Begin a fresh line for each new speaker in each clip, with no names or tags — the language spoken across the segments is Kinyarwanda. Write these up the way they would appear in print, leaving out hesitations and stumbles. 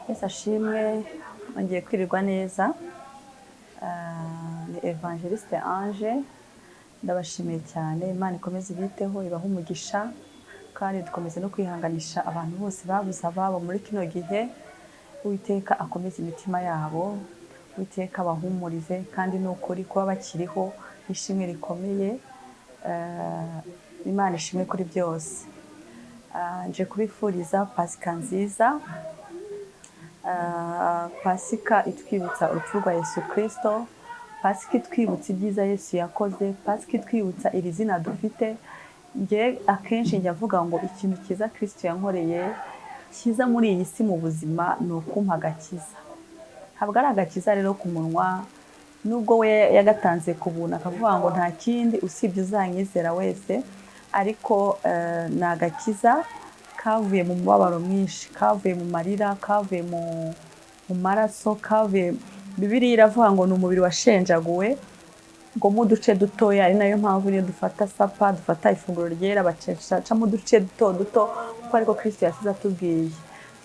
Yesu ashimwe, ngiye kwirirwa neza. Ni Ev Ange. Ndabashimiye cyane, Imana ikomeze ibiteho, ibahe umugisha kandi dukomeze no kwihanganisha abantu bose babuze ababo muri kino gihe. Uwiteka akomeze imitima yabo, Uwiteka abahumurize, kandi n'ukuri kuba bakiriho ishimwe rikomeye. Imana ishimwe kuri byose. Nje kubifuriza Pasika nziza. Pasika itwibutsa urupfu rwa Yesu Kristo, Pasika itwibutsa ibyiza Yesu yakoze, Pasika itwibutsa iri zina dufite. Nge akenshi njya avuga ngo ikintu cyiza Kristo yankoreye cyiza muri iyi si mu buzima ni ukumpa agakiza. Ntabwo ari agakiza rero ku munwa, nubwo we yagatanze ku buntu akavuga ngo nta kindi usibye uzanyizera wese, ariko ni agakiza kavuye mu mubabaro mwinshi, kavuye mu marira, kavuye mu maraso, kavuye. Bibiliya iravuga ngo ni umubiri washenjaguwe ngo mu duce dutoya, ari nayo mpamvu niyo dufata sapa, dufata ifunguro ryera bacaca mu duce duto duto, kuko ariko Kristo yasize atubwiye.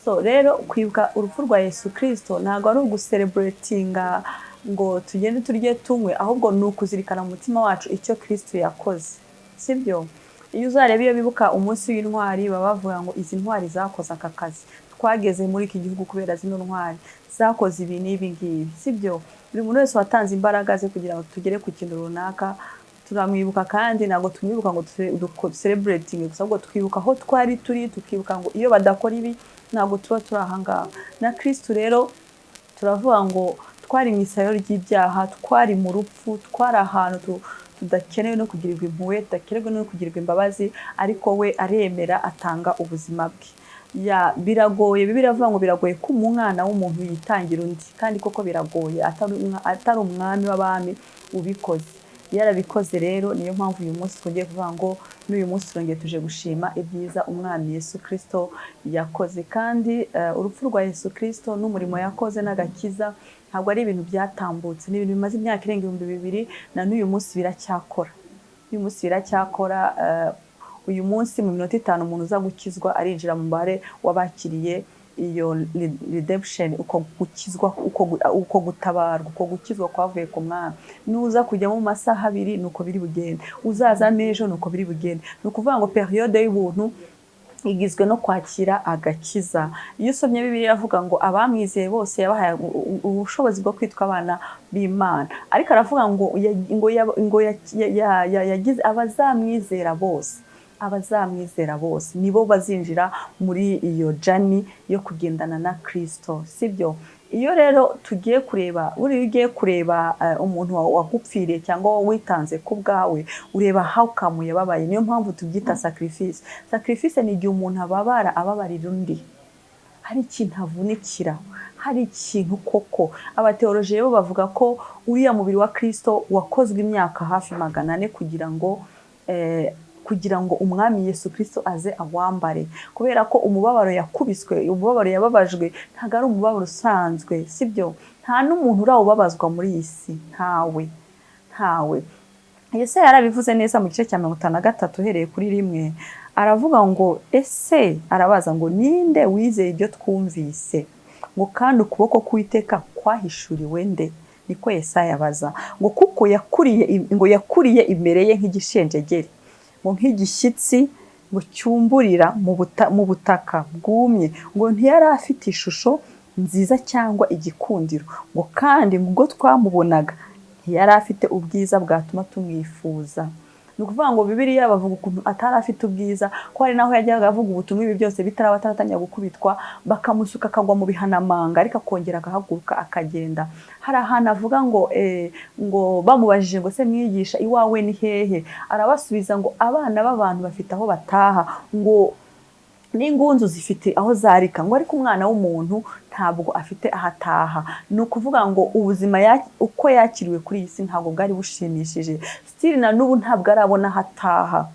So rero kwibuka urupfu rwa Yesu Kristo ntabwo ari uguselebratinga ngo tugende turye tunywe, ahubwo ni ukuzirikana mu mutima wacu icyo Kristo yakoze, sibyo? Iyo uzareba iyo bibuka umunsi w'intwari, baba bavuga ngo izi ntwari zakoze aka kazi, twageze muri iki gihugu kubera zino ntwari zakoze ibi n'ibi ngibi, sibyo? Buri muntu wese watanze imbaraga ze kugira ngo tugere ku kintu runaka, turamwibuka. kandi ntabwo tumwibuka ngo celebrating gusa, ahubwo twibuka aho twari turi, tukibuka ngo iyo badakora ibi ntabwo tuba turi aha ngaha. Na Kristo rero turavuga ngo twari mu isayo ry'ibyaha, twari mu rupfu, twari ahantu tudakenewe no kugirirwa impuhwe, tudakenewe no kugirirwa imbabazi, ariko we aremera atanga ubuzima bwe. Biragoye, Bibiliya iravuga ngo biragoye ko umwana w'umuntu yitangira undi, kandi koko biragoye, atari umwami w'abami ubikoze. Yarabikoze rero, niyo mpamvu uyu munsi twongeye kuvuga ngo n'uyu munsi turongeye tuje gushima ibyiza umwami Yesu Kristo yakoze. Kandi urupfu rwa Yesu Kristo n'umurimo yakoze n'agakiza ntabwo ari ibintu byatambutse, ni ibintu bimaze imyaka irenga 2000, na n'uyu munsi biracyakora. Uyu munsi biracyakora. Uyu munsi mu minota 5 umuntu uza gukizwa arinjira mu mubare wabakiriye iyo redemption, uko gukizwa, uko gutabarwa, uko gukizwa kwavuye ku mwami. Nuza kujya mu masaha 2 nuko biri bugende, uzaza nejo nuko biri bugende. Nukuvuga ngo periode y'ubuntu igizwe no kwakira agakiza. Iyo usomye Bibiliya avuga ngo abamwizeye bose yabahaye ubushobozi bwo kwitwa abana b'Imana, ariko aravuga ngo yagize abazamwizera bose. Abazamwizera bose nibo bazinjira muri iyo jani yo kugendana na Kristo, sibyo? Iyo rero tugiye kureba, ugiye kureba umuntu wagupfiriye cyangwa witanze ku bwawe, ureba how come yababaye. Niyo mpamvu tubyita sacrifice. Sacrifice ni igihe umuntu ababarira undi, hari ikintu avunikira, hari ikintu koko. Abateolojiye bo bavuga ko uriya mubiri wa Kristo wakozwe imyaka hafi 400 kugira ngo umwami Yesu Kristo aze awambare, kubera ko umubabaro yakubiswe, umubabaro yababajwe ntago ari umubabaro usanzwe, sibyo? Nta n'umuntu urawubabazwa muri iyi si, ntawe. Yesu yarabivuze neza mu gice cya 53 uhereye kuri 1, aravuga ngo ese, arabaza ngo ninde wizeye ibyo twumvise, ngo kandi ukuboko kw'Uwiteka kwahishuriwe nde? Niko Yesaya abaza, ngo kuko yakuriye imbere ye nk'igishenjegeri, ngo nk'igishyitsi ngo cyumburira mu butaka bwumye, ngo ntiyari afite ishusho nziza cyangwa igikundiro, ngo kandi ubwo twamubonaga ntiyari afite ubwiza bwatuma tumwifuza. Ni ukuvuga ngo Bibiliya bavuga ukuntu atari afite ubwiza, ko hari naho yajyaga avuga ubutumwa ibi byose bitaratangira gukubitwa, bakamusuka akagwa mu bihanamanga, ariko akongera agahaguruka akagenda. Hari ahantu avuga ngo bamubajije ngo se mwigisha iwawe ni hehe, arabasubiza ngo abana b'abantu bafite aho bataha, ngo n'ingunzu zifite aho zarika, ngo ariko umwana w'umuntu ntabwo afite ahataha. Ni ukuvuga ngo ubuzima uko yakiriwe kuri iyi si ntabwo bwari bushimishije, still na n'ubu ntabwo arabona ahataha,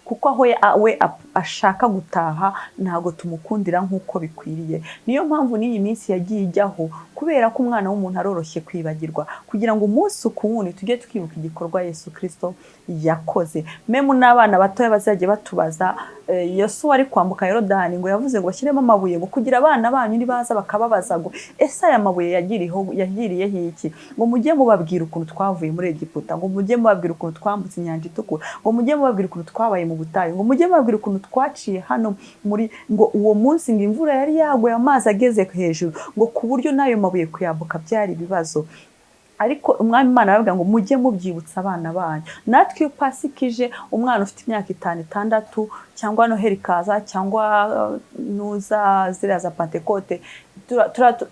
kuko aho we ashaka gutaha ntabwo tumukundira nk'uko bikwiriye. Niyo mpamvu n'iyi minsi yagiye ijyaho, kubera ko umwana w'umuntu aroroshye kwibagirwa, kugira ngo umunsi ukuwundi tujye twibuka igikorwa Yesu Kristo yakoze. Memu n'abana batoya bazajye batubaza Yosuwa ari kwambuka Yorodani ngo yavuze ngo bashyiremo amabuye ngo kugira abana banyu nibaza bakababaza ngo ese aya mabuye yagiriyeho iki, ngo mujye mubabwira ukuntu twavuye muri Egiputa, ngo mujye mubabwira ukuntu twambutse inyanja itukura, ngo mujye mubabwira ukuntu twabaye mu butayu, ngo mujye mubabwira ukuntu twaciye hano muri, ngo uwo munsi ngo imvura yari yaguye amazi ageze hejuru, ngo ku buryo n'ayo mabuye kuyambuka byari ibibazo. Ariko umwami Imana aravuga ngo mujye mubyibutsa abana banyu. Natwe iyo Pasika ije, umwana ufite imyaka 5, 6 cyangwa Noheli kaza cyangwa nuza ziriya za Pentecote,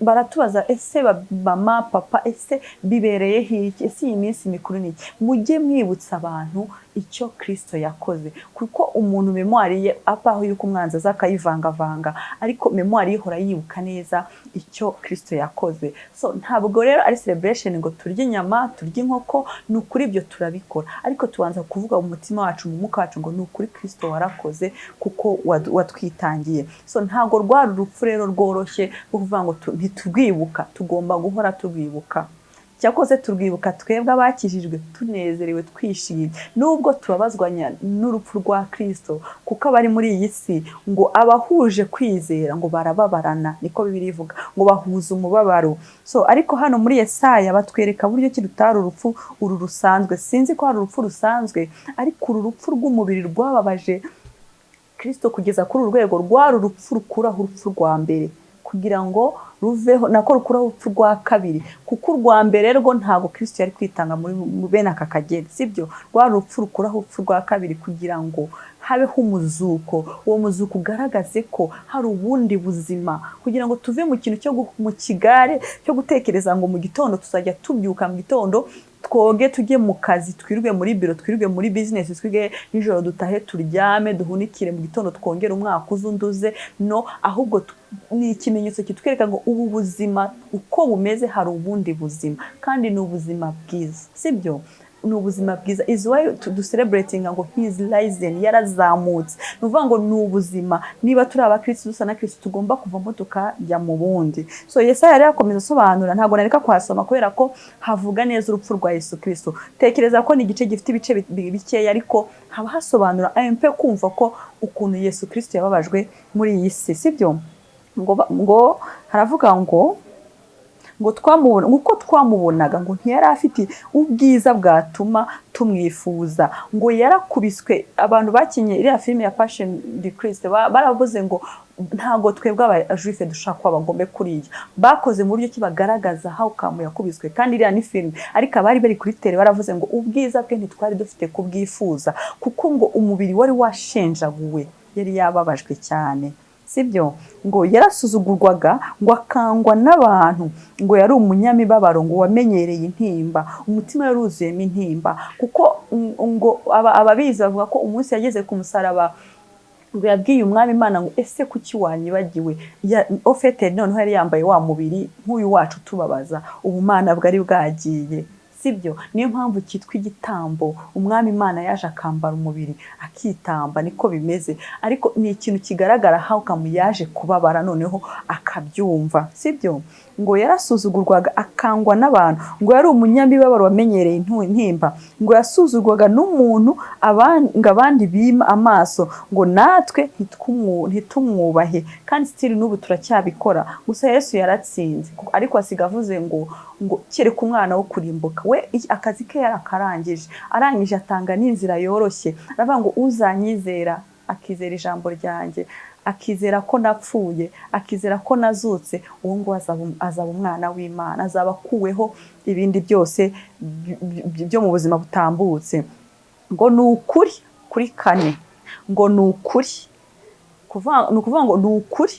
baratubaza ese mama papa ese bibereye hiki, ese iyi minsi mikuru ni iki? Mujye mwibutsa abantu icyo Kristo yakoze, kuko umuntu memoire ye apaho yuko umwanzi azakayivangavanga, ariko memoire ihora yibuka neza icyo Kristo yakoze. So ntabwo rero ari celebration ngo turye inyama turye inkoko, ni ukuri ibyo turabikora, ariko tubanza kuvuga mu mutima wacu mu muka wacu ngo ni ukuri Kristo warakoze kuko watwitangiye. So ntabwo rwari urupfu rero rworoshye kuvuga ngo ntitubwibuka, tugomba guhora tubwibuka. Cyakoze turwibuka twebwe abakijijwe tunezerewe twishimye, nubwo tubabazwanya n'urupfu rwa Kristo, kuko abari muri iyi si ngo abahuje kwizera ngo barababarana, niko Bibiliya ivuga, ngo bahuza umubabaro. So ariko hano muri Yesaya batwereka buryo ki rutari urupfu uru rusanzwe. Sinzi ko hari urupfu rusanzwe, ariko uru rupfu rw'umubiri rwababaje Kristo kugeza kuri urwego rwari urupfu rukuraho urupfu rwa mbere, kugira ngo ruveho nako rukuraho urupfu rwa kabiri, kuko urwa mbere rwo ntago Kristo yari kwitanga muri bene aka kageni, sibyo? Rwari urupfu rukuraho urupfu rwa kabiri kugira ngo habeho umuzuko. Uwo muzuko ugaragaze ko hari ubundi buzima, kugira ngo tuve mu kintu cyo mu kigare cyo gutekereza ngo mu gitondo tuzajya tubyuka mu gitondo twoge tujye mu kazi, twirwe muri biro, twirwe muri business, twirwe nijoro dutahe turyame duhunikire mu gitondo twongera umwaka uzunduze. No, ahubwo ni ikimenyetso kitwereka ngo ubu buzima uko bumeze hari ubundi buzima, kandi ni ubuzima bwiza, sibyo? Ni ubuzima bwiza. Is why to celebrating ngo he is risen, yarazamutse. Nuvuga ngo ni ubuzima. Niba turi abakristo dusa na Kristo tugomba kuvamo tukajya mu bundi. So Yesaya yari yakomeza asobanura, ntabwo nareka kwasoma kubera ko havuga neza urupfu rwa Yesu Kristo. Tekereza ko ni igice gifite ibice bikeya, ariko haba hasobanura ampe kumva ko ukuntu Yesu Kristo yababajwe muri iyi si, sibyo? Ngo haravuga ngo twamubona uko twamubonaga, ngo ntiyari afite ubwiza bwatuma tumwifuza, ngo yarakubiswe. Abantu bakinye iriya filime ya Passion de Christ baravuze ngo ntago twebwe abajuife dushaka ko abagombe kuriya, bakoze mu buryo kibagaragaza how come yakubiswe, kandi iriya ni film, ariko abari bari kuri tele baravuze ngo ubwiza bwe ntitwari dufite kubwifuza, kuko ngo umubiri wari washenjaguwe, yari yababajwe cyane, sibyo? Ngo yarasuzugurwaga, ngo akangwa n'abantu, ngo yari umunyamibabaro, ngo wamenyereye intimba, umutima yaruzuyemo intimba. Kuko ngo ababizi bavuga ko umunsi yageze ku musaraba ngo yabwiye umwami Imana ngo ese kuki wanyibagiwe, ofete noneho yari yambaye wa mubiri nk'uyu wacu tubabaza, ubumana bwari bwagiye, sibyo? Niyo mpamvu cyitwa igitambo. Umwami Imana yaje akambara umubiri akitamba, niko bimeze, ariko ni ikintu kigaragara how come yaje kubabara noneho akabyumva, sibyo? Ngo yarasuzugurwaga akangwa n'abantu, ngo yari umunyamibabaro wamenyereye intimba, ngo yasuzugurwaga n'umuntu abandi bima amaso, ngo natwe ntitumwubahe, kandi still n'ubu turacyabikora. Gusa Yesu yaratsinze, ariko asiga avuze ngo kereka umwana wo kurimbuka, we akazi ke yarakarangije, arangije atanga n'inzira yoroshye. Aravuga ngo uzanyizera akizera ijambo ryanjye, akizera ko napfuye, akizera ko nazutse, uwo ngo azaba umwana w'Imana, azaba akuweho ibindi byose byo mu buzima butambutse. Ngo ni ukuri kuri kane, ngo ni ukuri, ni ukuvuga ngo ni ukuri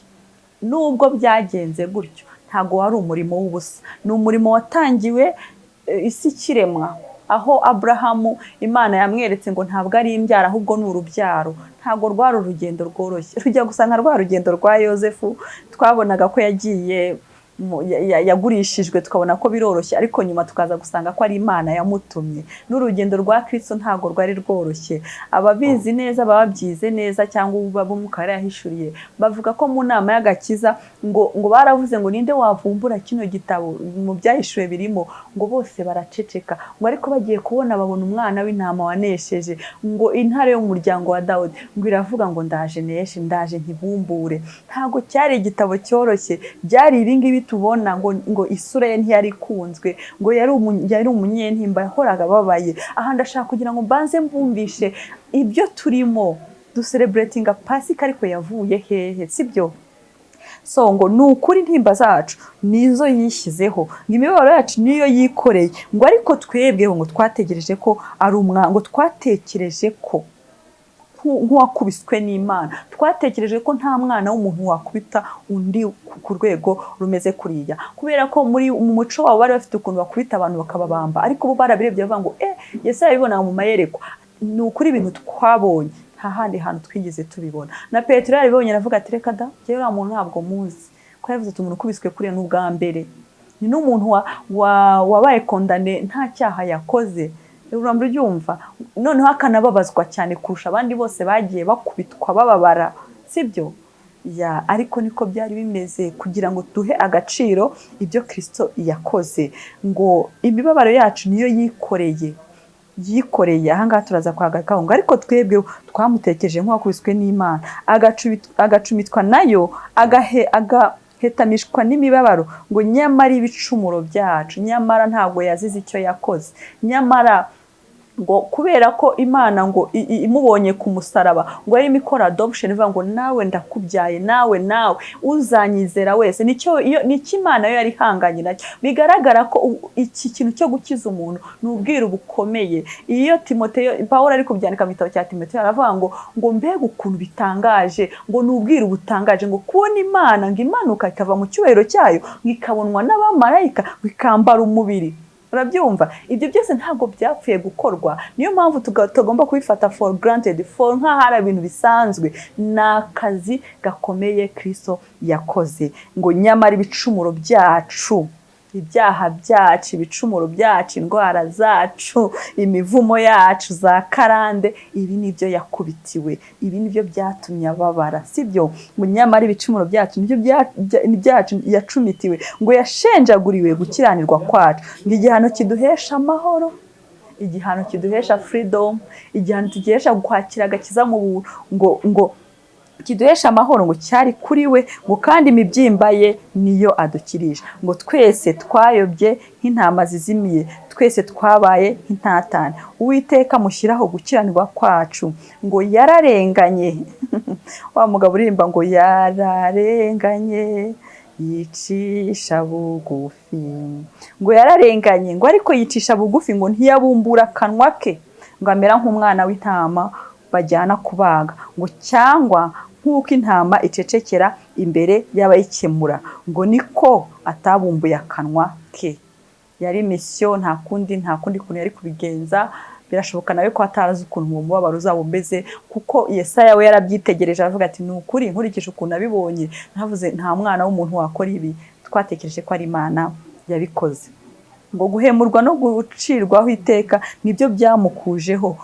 nubwo byagenze gutyo, ntago wari umurimo w'ubusa, ni umurimo watangiwe isi kiremwa, aho Abrahamu Imana yamweretse ngo ntabwo ari imbyara ahubwo ni urubyaro. Ntago rwari urugendo rworoshye, rujya gusa nka rwa rugendo rwa Yosefu twabonaga ko yagiye yagurishijwe tukabona ko biroroshye, ariko nyuma tukaza gusanga ko ari Imana yamutumye. N'urugendo rwa Kristo ntago rwari rworoshye. Ababizi neza, bababyize neza, cyangwa Umwuka Wera yahishuriye, bavuga ko mu nama y'agakiza ngo baravuze ngo ninde wavumbura kino gitabo mu byahishuwe birimo, ngo bose baraceceka, ngo ariko bagiye kubona babona umwana w'intama wanesheje, ngo intare yo mu muryango wa Dawudi, ngo iravuga ngo ndaje neshe, ndaje nkibumbure. Ntago cyari igitabo cyoroshye, byari ibingibi tubona ngo isura ye ntiyari ikunzwe, ngo yari umunyentimba, yahoraga babaye. Aha ndashaka kugira ngo mbanze mbumvishe ibyo turimo celebratinga Pasika, ariko yavuye hehe, sibyo? So ngo nukuri intimba zacu nizo yishyizeho, ngo imibabaro yacu niyo yikoreye, ngo ariko twebweho ngo twategereje ko ari umwango, twatekereje ko nk'uwakubiswe n'Imana, twatekereje ko nta mwana w'umuntu wakubita undi ku rwego rumeze kuriya, kubera ko mu muco wabo bari bafite ukuntu bakubita abantu bakababamba, ariko bo barabirebye bavuga ngo Yesu yabibona mu mayereko. Ni ukuri ibintu twabonye nta handi hantu twigeze tubibona. Na Petero yarabibonye aravuga ati reka da, njyewe uriya muntu ntabwo muzi, ko yavuze ati umuntu ukubiswe kuriya n'ubwa mbere, ni n'umuntu wabaye kondane nta cyaha yakoze. Urabyumva? Noneho akanababazwa cyane kurusha abandi bose bagiye bakubitwa bababara, sibyo? Ariko niko byari bimeze, kugira ngo duhe agaciro ibyo Kristo yakoze. Ngo imibabaro yacu niyo yikoreye. Ahangaha turaza kwagarukaho ngo ariko twebwe twamutekereje nk'uwakubiswe n'Imana, agacumitwa nayo, agahetamishwa n'imibabaro, ngo nyamara ibicumuro byacu, nyamara ntabwo yazize icyo yakoze, nyamara ngo kubera ko Imana ngo imubonye ku musaraba, ngo yarimo ikora adoption, ivuga ngo nawe ndakubyaye, nawe uzanyizera wese. Nicyo Imana yo yari ihanganye nacyo. Bigaragara ko iki kintu cyo gukiza umuntu ni ubwiru bukomeye. Iyo Pawulo ari kubyandika mu gitabo cya Timoteyo aravuga ngo mbega ukuntu bitangaje, ngo ni ubwiru butangaje, ngo kubona Imana ngo imanuka ikava mu cyubahiro cyayo, ngo ikabonwa n'abamarayika, ngo ikambara umubiri. Urabyumva? Ibyo byose ntabwo byapfuye gukorwa. Niyo mpamvu tugomba kubifata for granted, nk'aho ari ibintu bisanzwe. Ni akazi gakomeye Kristo yakoze. Ngo nyamara ibicumuro byacu, ibyaha byacu, ibicumuro byacu, indwara zacu, imivumo yacu, za karande, ibi nibyo yakubitiwe, ibi nibyo byatumye ababara, sibyo? Ngo nyamara ibicumuro byacu nibyo byacu yacumitiwe, ngo yashenjaguriwe gukiranirwa kwacu, ngo igihano kiduhesha amahoro, igihano kiduhesha freedom, igihano tugesha kwakira agakiza mu ngo kiduhesha amahoro, ngo cyari kuri we, ngo kandi imibyimba ye niyo adukirisha. Ngo twese twayobye nk'intama zizimiye, twese twabaye nk'intatane, Uwiteka mushyiraho gukiranirwa kwacu. Ngo yararenganye wa mugabo urimba ngo yararenganye yicisha bugufi, ngo yararenganye, ngo ariko yicisha bugufi, ngo ntiyabumbura akanwa ke, ngo amera nk'umwana w'intama bajyana kubaga, ngo cyangwa nk'uko intama icecekera imbere y'abayikemura, ngo niko atabumbuye akanwa ke. Yari misiyo, nta kundi kuntu yari kubigenza. Birashoboka nawe ko atarazi ukuntu uwo mubabaro uzaba umeze, kuko Yesaya we yarabyitegereje avuga ati ni ukuri nkurikije ukuntu abibonye, navuze nta mwana w'umuntu wakora ibi. Twatekereje ko ari Imana yabikoze. Ngo guhemurwa no gucirwaho iteka nibyo byamukujeho.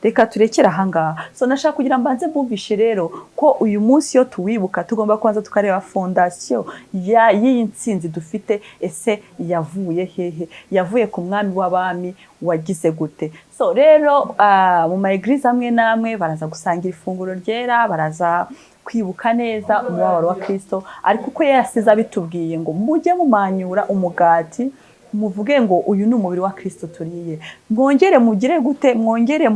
Reka turekera ahangaha. So nashaka kugira mbanze mbumvishe rero ko uyu munsi yo tuwibuka tugomba kwanza tukareba fondation y'iyi ntsinzi dufite. Ese yavuye hehe? Yavuye ku mwami w'abami wagize gute? So rero mu maeglise amwe namwe baraza gusangira ifunguro ryera, baraza kwibuka neza umubabaro wa Kristo, ariko uko yasize abitubwiye ngo mujye mumanyura umugati, muvuge ngo uyu ni umubiri wa Kristo turiye. Mwongere mugire gute? Mwongere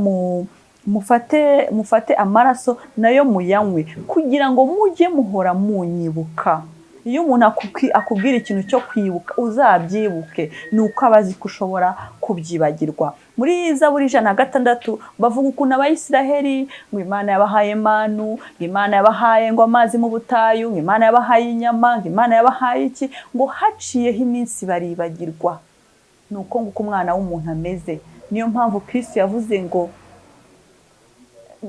mufate amaraso nayo muyanywe, kugira ngo mujye muhora munyibuka. Iyo umuntu akubwira ikintu cyo kwibuka uzabyibuke, nuko abazi ko ushobora kubyibagirwa. Muri Zaburi 106 bavuga ukuntu Abayisiraheli ngo Imana yabahaye manu, ngo Imana yabahaye ngo amazi mu butayu, ngo Imana yabahaye inyama, ngo Imana yabahaye iki, ngo haciyeho iminsi baribagirwa. Nuko nguko umwana w'umuntu ameze. Niyo mpamvu Kristo yavuze ngo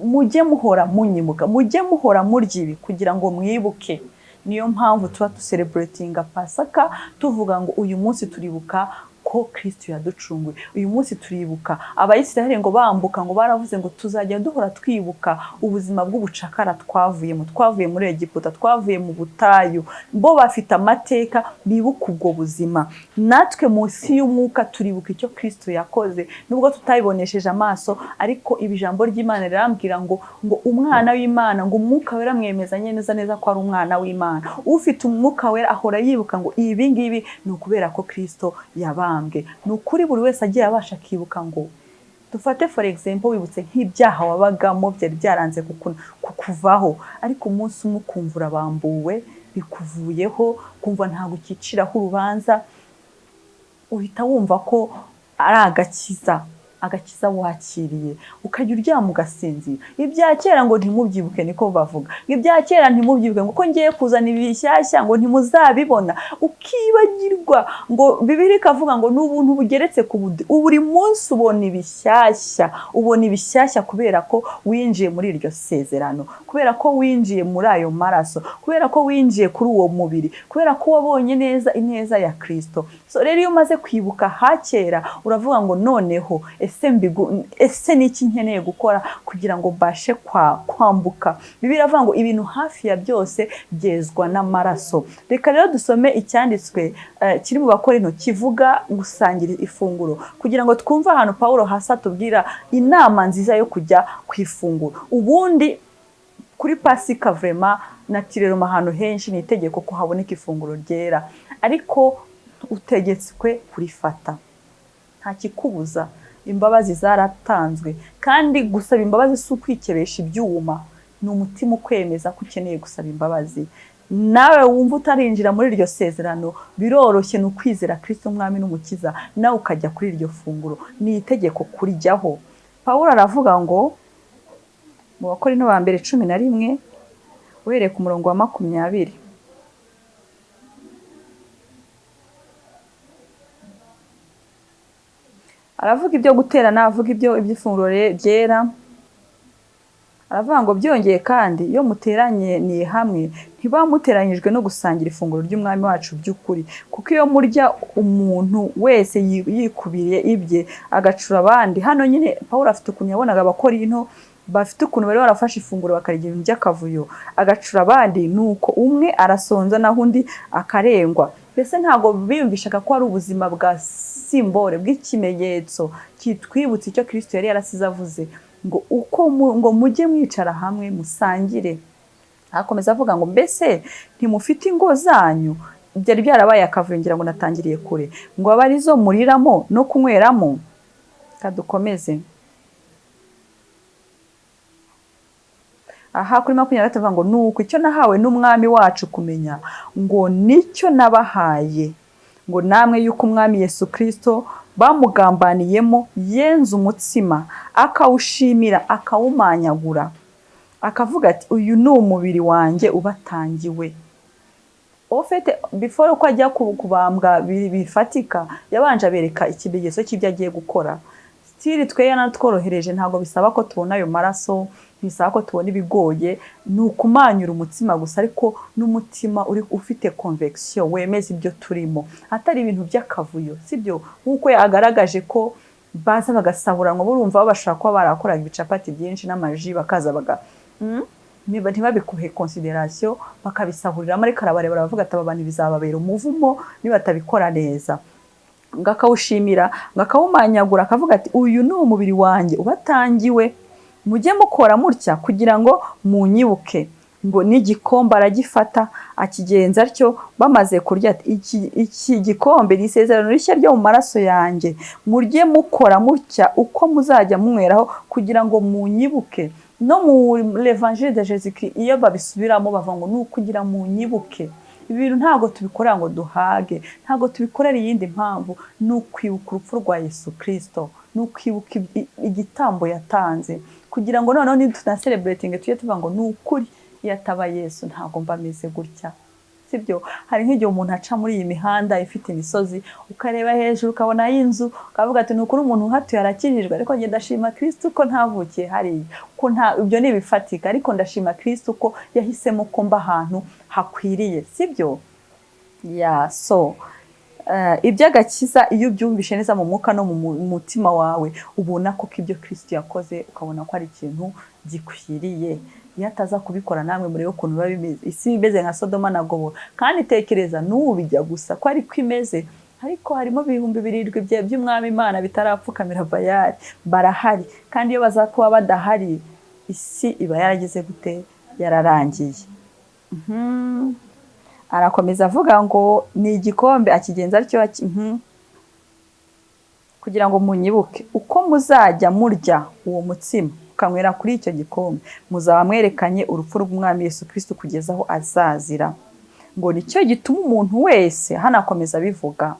mujye muhora munyibuka, mujye muhora murya ibi kugira ngo mwibuke. niyo mpamvu tuba celebratinga Pasika tuvuga ngo uyu munsi turibuka ko Kristo yaducunguye. Uyu munsi turibuka abayisiraheli ngo bambuka ngo baravuze ngo tuzajya duhora twibuka ubuzima bw'ubucakara twavuye muri Egiputa, twavuye mu butayu. Bo bafite amateka bibuka ubwo buzima. Natwe munsi y'umwuka turibuka icyo Kristo yakoze nubwo tutayibonesheje amaso, ariko ibijambo ry'Imana rirambwira ngo umwana w'Imana, ngo umwuka wera mwemezanye neza ko ari umwana w'Imana. Ufite umwuka wera ahora yibuka ngo ibi ngibi ni ukubera ko Kristo yabambwe. Ni ukuri buri wese agiye abasha kibuka ngo dufate for example wibutse nk'ibyaha wabagamo byari byaranze kukuvaho, ariko umunsi umwe ukumva urabambuwe bikuvuyeho, kumva ntago ukiciraho urubanza, uhita wumva ko ari agakiza wakiriye, ukajya uryama ugasinzira. Ibya kera ngo ntimubyibuke niko bavuga, ibya kera ntimubyibuke ngo ko ngiye kuzana ibishyashya ngo ntimuzabibona, ukibagirwa. Ngo Bibiliya ikavuga ngo n'ubuntu bugeretse ku budi, buri munsi ubona ibishyashya kubera ko winjiye muri iryo sezerano, kubera ko winjiye muri ayo maraso, kubera ko winjiye kuri uwo mubiri, kubera ko wabonye ineza ya Kristo. So rero iyo umaze kwibuka hakera uravuga ngo noneho ese niki nkeneye gukora kugira ngo mbashe kwambuka. Bibiliya iravuga ngo ibintu hafi ya byose byezwa n'amaraso. Reka rero dusome icyanditswe kiri mu Bakorinto kivuga gusangira ifunguro, kugira ngo twumve ahantu Pawulo hasa tubwira inama nziza yo kujya ku ifunguro. Ubundi kuri Pasika vraiment natirero ahantu henshi ni itegeko ko haboneka ifunguro ryera, ariko utegetswe kurifata, nta kikubuza. Imbabazi zaratanzwe, kandi gusaba imbabazi si ukwikebesha ibyuma, ni umutima ukwemeza ko ukeneye gusaba imbabazi. Nawe wumva utarinjira muri iryo sezerano, biroroshye ni ukwizera Kristo umwami n'umukiza, nawe ukajya kuri iryo funguro. Ni itegeko kurijyaho. Pawulo aravuga ngo mu Bakorinto ba mbere 11 uhereye ku murongo wa 20, aravuga ibyo guterana, avuga iby'ifunguro ryera. Aravuga ngo byongeye kandi iyo muteranye ni hamwe ntibamuteranyijwe no gusangira ifunguro ry'umwami wacu by'ukuri, kuko iyo murya umuntu wese yikubiriye ibye agacura abandi. Hano nyine Pawulo afite ukuntu yabonaga Abakorinto bafite ukuntu bari barafashe ifunguro bakarigira ibintu by'akavuyo, agacura abandi, nuko umwe arasonza naho undi akarengwa. Mbese ntago biyumvishaga ko ari ubuzima bwa simbole bw'ikimenyetso kitwibutsa icyo Kristo yari yarasize avuze ngo mujye mwicara hamwe musangire. Akomeza avuga ngo mbese ntimufite ingo zanyu? Byari byarabaye akavuyo, ngira ngo natangiriye kure, ngo aba arizo muriramo no kunyweramo. Kadukomeze aha kuri 23 avuga ngo nuko icyo nahawe n'umwami wacu kumenya ngo nicyo nabahaye, ngo namwe yuko umwami Yesu Kristo bamugambaniyemo yenze umutsima akawushimira akawumanyagura, akavuga ati uyu ni umubiri wanjye ubatangiwe. Ofete before ko ajya kubambwa bifatika, yabanje abereka ikimenyetso cy'ibyo agiye gukora. Stili tweye natworohereje, ntago bisaba ko tubona ayo maraso, bisaba ko tubona ibigoye, ni ukumanyura umutsima gusa, ariko n'umutima uri ufite conviction wemeza ibyo turimo, atari ibintu by'akavuyo, sibyo? Nkuko yagaragaje ko baza bagasahura ngo burumva babashaka ko barakoraga ibicapati byinshi n'amaji bakaza ntibabikuhe consideration bakabisahurira muri karabareba, baravuga ati abantu bizababera umuvumo nibatabikora neza. Ngakawushimira ngakawumanyagura, akavuga ati uyu ni umubiri wanjye ubatangiwe, mujye mukora mutya kugira ngo munyibuke. Ngo n'igikombe aragifata akigenza atyo, bamaze kurya ati iki gikombe ni isezerano rishya ryo mu maraso yanjye, murye mukora mutya uko muzajya munyweraho kugira ngo munyibuke. No mu l'Evangile de Jésus-Christ iyo babisubiramo bavuga ngo nukugira munyibuke. Ibintu ntago tubikorera ngo duhage, ntago tubikorera iyindi mpamvu, n'ukwibuka urupfu rwa Yesu Kristo, n'ukwibuka igitambo yatanze, kugira ngo noneho ni tuna celebrating tujye tuvuga ngo n'ukuri yataba Yesu ntago mba meze gutya, sibyo. Hari nk'igihe umuntu aca muri iyi mihanda ifite imisozi ukareba hejuru ukabona y'inzu ukavuga ati nukuri umuntu uhatuye arakijijwe, ariko njye ndashima Kristo ko ntavukiye hariya, ko ibyo ni bifatika, ariko ndashima Kristo ko yahisemo ko mba ahantu hakwiriye, sibyo. So iby'agakiza iyo ubyumvishe neza mu mwuka no mu mutima wawe ubona ko ibyo Kristo yakoze, ukabona ko ari ikintu gikwiriye. Iyo ataza kubikora namwe murebe ukuntu biba bimeze, isi imeze nka Sodoma na Gomora. Kandi tekereza n'ubu bijya gusa ko ariko imeze, ariko harimo 7,000 by'umwami Imana bitarapfukamira Bayali, barahari. Kandi iyo bazakuba badahari, isi iba yarageze gute? Yararangiye. Arakomeza avuga ngo ni igikombe akigenza atyo kugira ngo munyibuke uko muzajya murya uwo mutsima ukanywera kuri icyo gikombe, muzaba mwerekanye urupfu rw'umwami Yesu Kristo kugeza aho azazira. Ngo nicyo gituma umuntu wese, hano akomeza bivuga,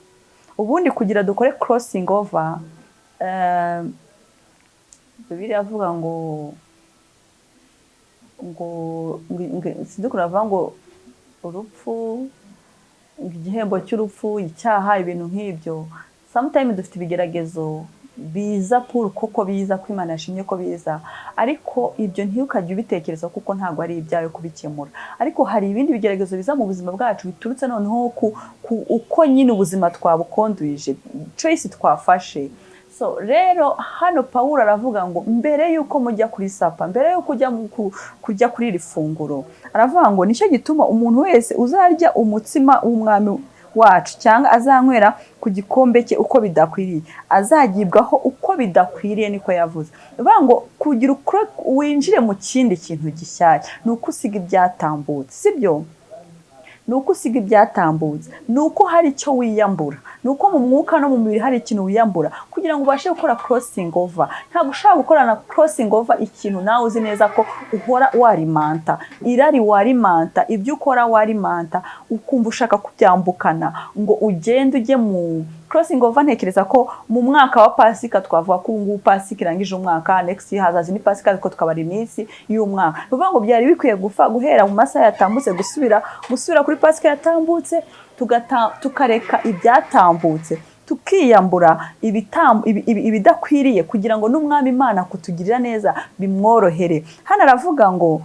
ubundi kugira dukore crossing over, Bibiliya avuga ngo sidukura avuga ngo urupfu, igihembo cy'urupfu, icyaha, ibintu nk'ibyo. Sometimes dufite ibigeragezo biza kuko biza ko Imana yashimye ko biza, ariko ibyo ntiyukajye ubitekereza kuko ntabwo ari ibyawe kubikemura. Ariko hari ibindi bigeragezo biza mu buzima bwacu biturutse noneho uko nyine ubuzima twabukondwije, choice twafashe. So rero hano Pawulo aravuga ngo mbere yuko mujya kuri sapa, mbere yuko kujya kuri iri funguro, aravuga ngo nicyo gituma umuntu wese uzarya umutsima w'umwami wacu cyangwa azanywera ku gikombe cye uko bidakwiriye azagibwaho uko bidakwiriye, niko yavuze. Bavuga ngo kugira uko winjire mu kindi kintu gishyashya nuko usiga ibyatambutse, sibyo. Nuko usiga ibyatambutse, nuko hari icyo wiyambura, nuko mu mwuka no mu mubiri hari ikintu wiyambura kugira ngo ubashe gukora crossing over. Ntabwo ushaka gukorana crossing over ikintu nawe uzi neza ko uhora warimanta, irari warimanta, ibyo ukora warimanta, ukumva ushaka kubyambukana ngo ugende ujye mu crossing over. Ntekereza ko mu mwaka wa Pasika twavuga ko ubu Pasika irangije umwaka, next year hazaza ni Pasika, ariko tukabara iminsi y'umwaka. Bivuga ngo byari bikwiye guhera mu masaha yatambutse gusubira kuri Pasika yatambutse, tukareka ibyatambutse, tukiyambura ibidakwiriye kugira ngo n'umwami Imana kutugirira neza bimworohere. Hano aravuga ngo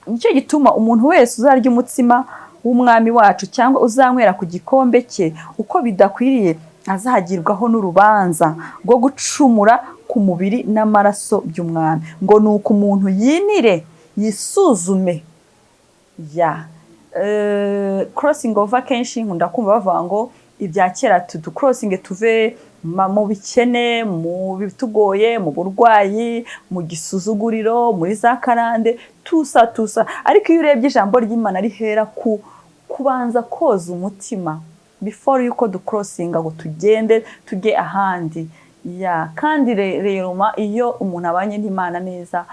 nicyo gituma umuntu wese uzarya umutsima w'umwami wacu cyangwa uzanywera ku gikombe cye uko bidakwiriye azagirwaho n'urubanza rwo gucumura ku mubiri n'amaraso by'umwami. Ngo nuko umuntu yinire yisuzume. Crossing over kenshi nkunda kumva bavuga ngo ibya kera crossing tuve mu bikene, mu bitugoye, mu burwayi, mu gisuzuguriro, muri za karande, tusa. Ariko iyo urebye ijambo ry'Imana rihera kubanza koza umutima before yuko ducrossinga ngo tugende tujye ahandi. Kandi rero iyo umuntu abanye n'Imana neza,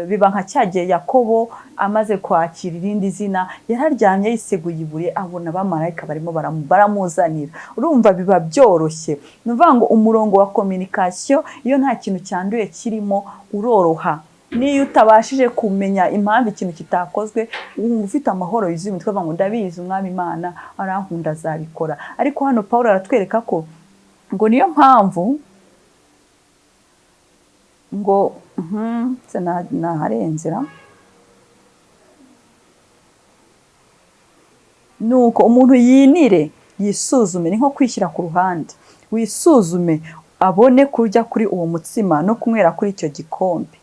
biba nka cyagiye Yakobo amaze kwakira irindi zina, yararyamye yiseguye ibure, abona abamarayika barimo baramuzanira. Urumva biba byoroshye. Nuvuga ngo umurongo wa communication iyo nta kintu cyanduye kirimo uroroha. Niyo utabashije kumenya impamvu ikintu kitakozwe, wumva ufite amahoro yuzuye umutwe, ngo ndabizi umwami Imana arankunda azabikora. Ariko hano Pawulo aratwereka ko ngo niyo mpamvu ngo naharenzera, nuko umuntu yinire yisuzume, ni nko kwishyira ku ruhande, wisuzume abone kurya kuri uwo mutsima no kunywera kuri icyo gikombe.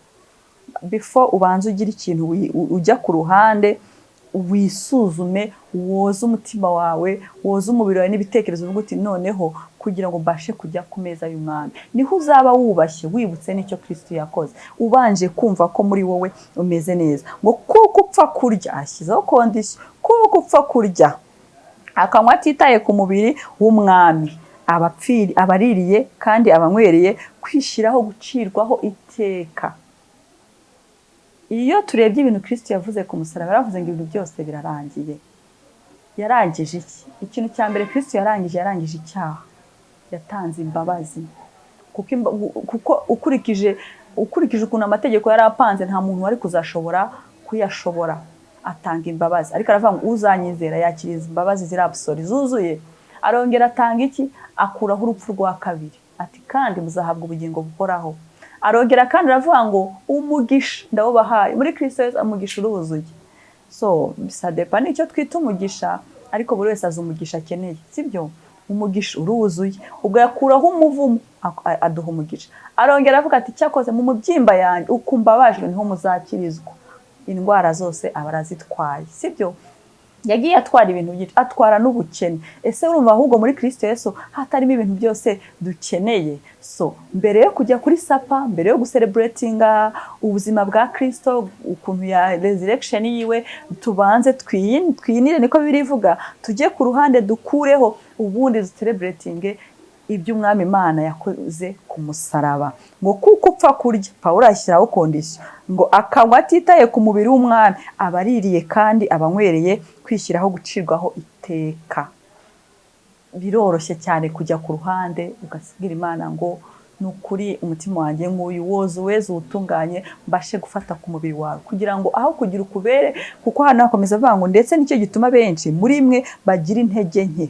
Before ubanza ugira ikintu ujya ku ruhande, wisuzume, woza umutima wawe, woza umubiri wawe n'ibitekerezo, uvuga uti noneho kugira ngo mbashe kujya ku meza y'umwami. Niho uzaba wubashye, wibutse n'icyo Kristo yakoze, ubanje kumva ko muri wowe umeze neza. Ngo kuko upfa kurya, ashyizeho condition, kuko upfa kurya akanywa atitaye ku mubiri w'umwami, abaririye kandi abanywereye kwishyiraho gucirwaho iteka. Iyo turebye ibintu Kristo yavuze ku musaraba, yaravuze ngo ibintu byose birarangiye. Yarangije iki? Ikintu cya mbere Kristo yarangije icyaha, yatanze imbabazi. Kuko ukurikije ukuntu amategeko yari apanze, nta muntu wari kuzashobora kuyashobora. atanga imbabazi, ariko aravuga ngo uzanyizera yakiriza imbabazi ziri absolu zuzuye. Arongera atanga iki? Akuraho urupfu rwa kabiri, ati kandi muzahabwa ubugingo buhoraho. Arongera kandi aravuga ngo umugisha ndawubahaye muri Kristo Yesu, umugisha uruzuye. So bisadepa nicyo twita umugisha, ariko buri wese azi umugisha akeneye, sibyo? Umugisha uruzuye, ubwo yakuraho umuvumo aduha umugisha. Arongera avuga ati cyakoze mu mubyimba yanjye ukumbabajwe niho muzakirizwa. Indwara zose abarazitwaye, sibyo? Yagiye atwara ibintu byinshi, atwara n'ubukene. Ese urumva ahubwo muri Kristo Yesu hatarimo ibintu byose dukeneye? So mbere yo kujya kuri sapa, mbere yo gucelebratinga ubuzima bwa Kristo, ukuntu ya resurrection yiwe, tubanze twinire, niko birivuga, tujye ku ruhande dukureho, ubundi ducelebratinge iby'umwami Imana yakoze ku musaraba. Ngo kuko upfa kurya, Pawulo ashyiraho condition, ngo akanywa atitaye ku mubiri w'umwami, abaririye kandi abanywereye kwishyiraho gucirwaho iteka. Biroroshye cyane kujya ku ruhande ugasigira Imana ngo nukuri umutima wanjye nguyu weze utunganye, mbashe gufata ku mubiri wawe, kugira ngo aho kugira ukubere, kuko hano hakomeza avuga ngo ndetse nicyo gituma benshi muri mwe bagira intege nke,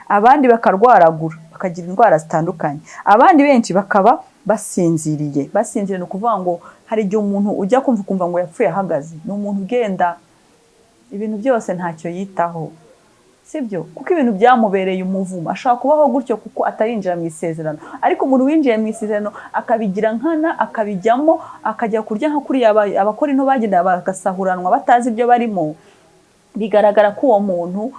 abandi bakarwaragura, bakagira indwara zitandukanye, abandi benshi bakaba basinziriye. Basinziriye ni ukuvuga ngo hari igihe umuntu ujya kumva ngo yapfuye ahagaze, ni umuntu ugenda ibintu byose ntacyo yitaho, sibyo? Kuko ibintu byamubereye umuvumo, ashaka kubaho gutyo kuko atarinjira mu isezerano. Ariko umuntu winjiye mu isezerano akabigira nkana, akabijyamo, akajya kurya nka kuriya abakora into bagenda bagasahuranwa batazi ibyo barimo, bigaragara ko uwo muntu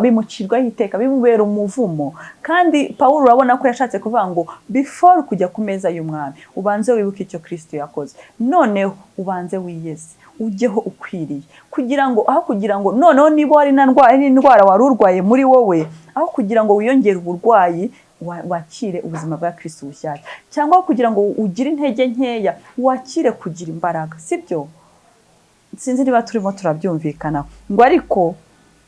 bimucirwaho iteka, bimubera umuvumo. Kandi Pawulo urabona ko yashatse kuvuga ngo before kujya ku meza y'umwami ubanze wibuke icyo Kristo yakoze, noneho ubanze wiyeze ujyeho ukwiriye, kugira ngo aho kugira ngo noneho niba wari n'indwara wari urwaye muri wowe, aho kugira ngo wiyongere uburwayi wakire ubuzima bwa Kristo bushyashya, cyangwa kugira ngo ugire intege nkeya wakire kugira imbaraga, sibyo? Sinzi niba turimo turabyumvikana. Ngo ariko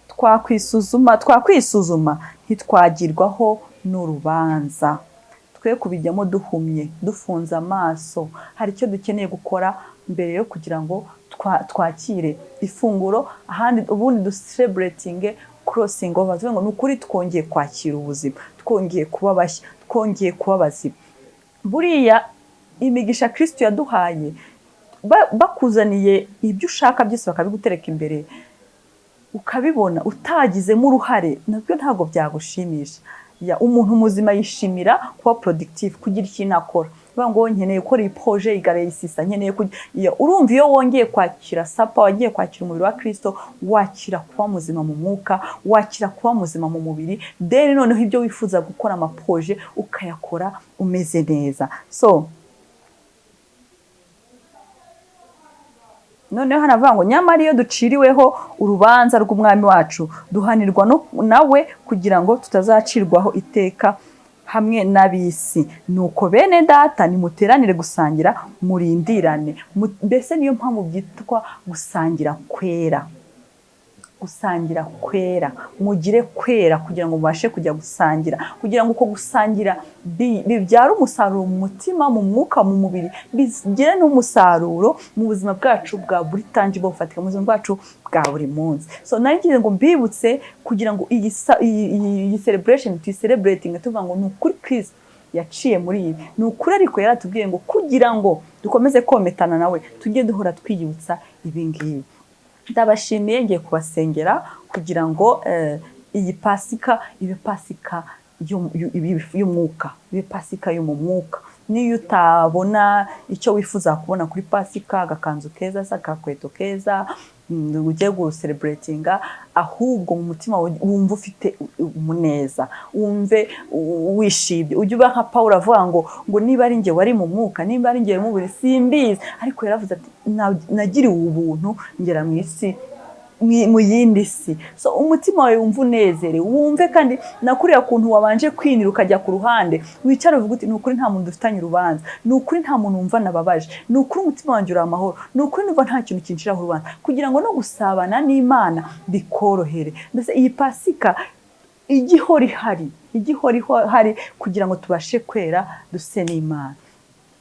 twakwisuzuma ntitwagirwaho n'urubanza, twe kubijyamo duhumye, dufunze amaso. Hari icyo dukeneye gukora mbere yo kugira ngo twakire ifunguro, ahandi ubundi ducelebratinge crossing over, ngo nukuri twongeye kwakira ubuzima, twongeye kuba bashya, twongeye kuba bazima. Buriya imigisha Kristo yaduhaye, bakuzaniye ibyo ushaka byose bakabigutereka imbere ukabibona utagizemo uruhare, nabyo ntabwo byagushimisha. Umuntu muzima yishimira kuba productive, kugira ikintu akora. Ngo nkeneye gukora iyi projet igareyisisa, nkeneye urumva iyo wongeye kwakira sapa, wagiye kwakira umubiri wa Kristo, wakira kuba muzima mu mwuka, wakira kuba muzima mu mubiri, then noneho ibyo wifuza gukora ama projet ukayakora umeze neza. So noneho hanavuga ngo nyamara iyo duciriweho urubanza rw'umwami wacu duhanirwa nawe kugira ngo tutazacirwaho iteka hamwe n'abisi. Nuko bene data nimuteranire gusangira, murindirane. Mbese niyo mpamvu byitwa gusangira kwera. Gusangira kwera, mugire kwera kugira ngo mubashe kujya gusangira, kugira ngo uko gusangira bibyara umusaruro mu mutima, mu mwuka, mu mubiri, bigire n'umusaruro mu buzima bwacu bwa buri tangible bufatika, mu buzima bwacu bwa buri munsi. So nagize ngo mbibutse kugira ngo iyi celebration tuyicelebrating, tuvuga ngo ni ukuri Kristo yaciye muri ibi, ni ukuri ariko yaratubwiye ngo kugira ngo dukomeze kometana nawe tujye duhora twiyibutsa ibi ngibi. Ndabashimiye, ngiye kubasengera kugira ngo iyi Pasika ibe Pasika y'umwuka, ibe Pasika yo mu mwuka. Niyo utabona icyo wifuza kubona kuri Pasika, agakanzu keza, akakweto keza, ugiye gucelebratinga, ahubwo mu mutima wumva ufite umuneza, wumve wishimye. Ujye uba nka Pawulo avuga ngo niba ari njye wari mu mwuka, niba ari njye mu mubiri simbizi, ariko yaravuze ati nagiriwe ubuntu ngera mu isi, mu yindi si. So umutima wawe wumva unezerewe, wumve kandi nakuriya kuntu wabanje kwinira ukajya ku ruhande, wicara uvuga uti nukuri nta muntu dufitanye urubanza, nukuri nta muntu wumva nababaje, nukuri umutima wanjye uri amahoro, nukuri numva nta kintu kinshiraho urubanza, kugira ngo no gusabana n'Imana bikorohere. Mbese iyi Pasika igihora ihari kugira ngo tubashe kwera duse n'Imana.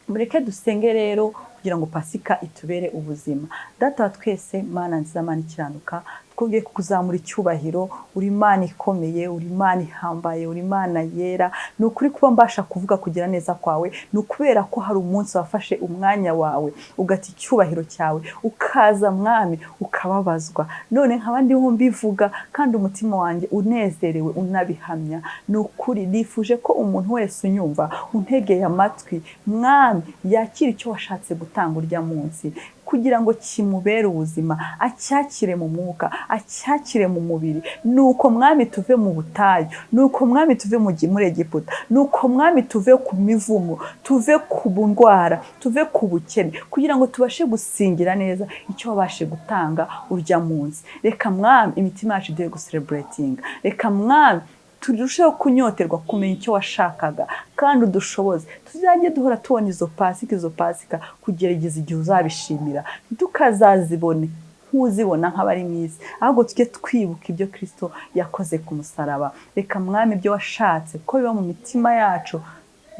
Mureke dusenge rero kugira ngo Pasika itubere ubuzima. Data wa twese, Mana nziza, Mana ikiranuka, twongeye kukuzamura icyubahiro. Uri Imana ikomeye, uri Imana ihambaye, uri Imana yera. Ni ukuri kuba mbasha kuvuga kugira neza kwawe, ni ukubera ko hari umunsi wafashe umwanya wawe ugata icyubahiro cyawe, ukaza Mwami ukababazwa. None nkaba ndiho mbivuga kandi umutima wanjye unezerewe unabihamya. Ni ukuri nifuje ko umuntu wese unyumva untegeye amatwi, Mwami yakira icyo washatse gutanga urya munsi, kugira ngo kimubere ubuzima, acyakire mu mwuka, acyakire mu mubiri. Nuko Mwami tuve mu butayu, nuko Mwami tuve muri Egiputa, nuko Mwami tuve ku mivumo, tuve ku ndwara, tuve ku bukene, kugira ngo tubashe gusingira neza icyo wabashe gutanga urya munsi. Reka Mwami imitima yacu igiye gucelebratinga, reka Mwami turusheho kunyoterwa kumenya icyo washakaga, kandi udushoboze tuzajye duhora tubona izo Pasika kugerageza igihe uzabishimira, tukazazibone nk'uzibona nk'abari mu isi, ahubwo tujye twibuka ibyo Kristo yakoze ku musaraba. Reka Mwami ibyo washatse ko biba mu mitima yacu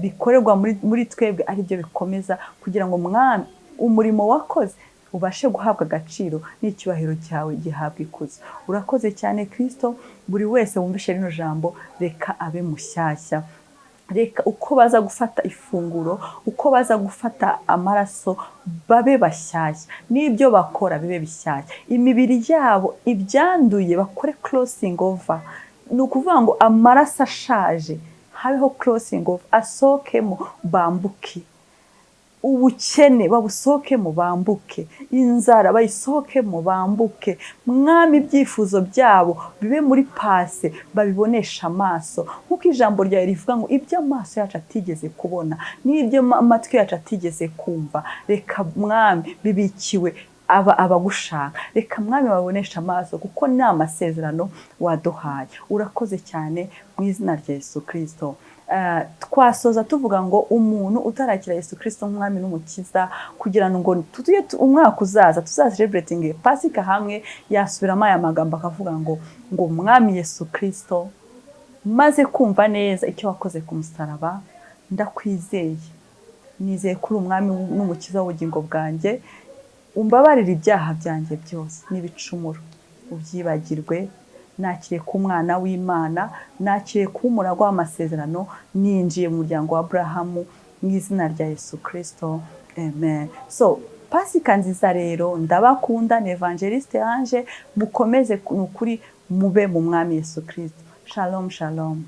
bikorerwa muri twebwe ari byo bikomeza, kugira ngo Mwami umurimo wakoze ubashe guhabwa agaciro n'icyubahiro cyawe gihabwa ikuzo. Urakoze cyane Kristo. Buri wese wumvishe rino jambo reka abe mushyashya. Reka uko baza gufata ifunguro, uko baza gufata amaraso, babe bashyashya, n'ibyo bakora bibe bishyashya. Imibiri yabo ibyanduye bakore crossing over. Ni ukuvuga ngo amaraso ashaje habeho crossing over, asohokemo bambuke. Ubukene babusohokemo bambuke, inzara bayisohokemo bambuke. Mwami ibyifuzo byabo bibe muri pase, babibonesha amaso, nk'uko ijambo ryawe rivuga ngo ibyo amaso yacu atigeze kubona n'ibyo amatwi yacu atigeze kumva, reka Mwami bibikiwe abagushaka. Reka Mwami babonesha amaso, kuko ni amasezerano waduhaye. Urakoze cyane mu izina rya Yesu Kristo. Twasoza tuvuga ngo umuntu utarakira Yesu Kristo nk'umwami n'umukiza, kugira ngo tujye umwaka uzaza tuzacelebrating Pasika hamwe, yasubiramo aya magambo akavuga ngo Mwami Yesu Kristo, maze kumva neza icyo wakoze ku musaraba, ndakwizeye, nizeye kuri umwami n'umukiza w'ubugingo bwanjye. Umbabarire ibyaha byanjye byose n'ibicumuro, ubyibagirwe. Nakiriye ku mwana w'Imana, nakiriye ku umuragwa w'amasezerano, ninjiye mu muryango wa Abrahamu mu izina rya Yesu Kristo. Amen. So Pasika nziza rero, ndabakunda. Ni Evangeliste Ange. Mukomeze nukuri mube mu mwami Yesu Kristo. Shalom shalom.